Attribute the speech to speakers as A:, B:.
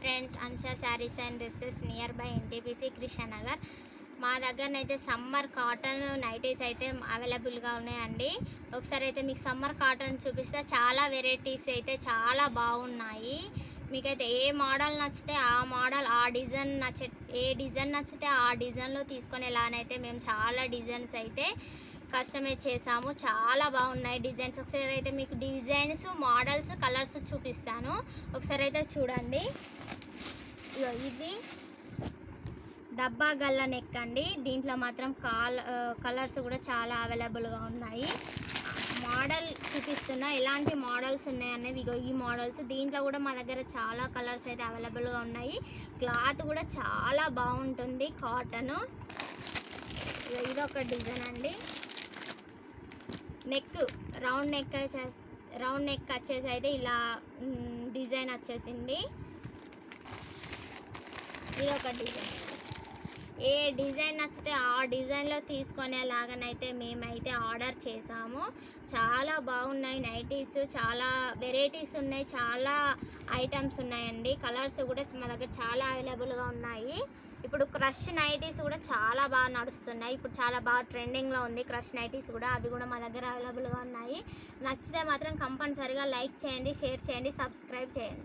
A: Friends, Ansha sarees and dresses nearby NTPC Krishnanagar. మా దగ్గరనైతే summer cotton nighties అయితే అవైలబుల్గా ఉన్నాయండి. ఒకసారి అయితే మీకు సమ్మర్ కాటన్ చూపిస్తే చాలా వెరైటీస్ అయితే చాలా బాగున్నాయి. మీకైతే ఏ మోడల్ నచ్చితే ఆ మోడల్, ఆ డిజైన్ ఏ డిజైన్ నచ్చితే ఆ డిజైన్లో తీసుకునేలానైతే మేము చాలా డిజైన్స్ అయితే కస్టమైజ్ చేసాము. చాలా బాగున్నాయి డిజైన్స్. ఒకసారి అయితే మీకు డిజైన్స్, మోడల్స్, కలర్స్ చూపిస్తాను. ఒకసారి అయితే చూడండి. ఇది డబ్బా గల్ల నెక్ అండి. దీంట్లో మాత్రం కలర్స్ కూడా చాలా అవైలబుల్గా ఉన్నాయి. మోడల్ చూపిస్తున్నా ఎలాంటి మోడల్స్ ఉన్నాయనేది. ఈ మోడల్స్ దీంట్లో కూడా మా దగ్గర చాలా కలర్స్ అయితే అవైలబుల్గా ఉన్నాయి. క్లాత్ కూడా చాలా బాగుంటుంది, కాటన్. ఇదొక డిజైన్ అండి. నెక్ రౌండ్ నెక్ వచ్చేసి అయితే ఇలా డిజైన్ వచ్చేసింది. ఇది ఒక డిజైన్. ఏ డిజైన్ నచ్చితే ఆ డిజైన్లో తీసుకునేలాగానైతే మేమైతే ఆర్డర్ చేసాము. చాలా బాగున్నాయి నైటీస్. చాలా వెరైటీస్ ఉన్నాయి, చాలా ఐటమ్స్ ఉన్నాయండి. కలర్స్ కూడా మా దగ్గర చాలా అవైలబుల్గా ఉన్నాయి. ఇప్పుడు క్రష్ నైటీస్ కూడా చాలా బాగా నడుస్తున్నాయి. ఇప్పుడు చాలా బాగా ట్రెండింగ్లో ఉంది క్రష్ నైటీస్ కూడా. అవి కూడా మా దగ్గర అవైలబుల్గా ఉన్నాయి. నచ్చితే మాత్రం కంపల్సరీగా లైక్ చేయండి, షేర్ చేయండి, సబ్స్క్రైబ్ చేయండి.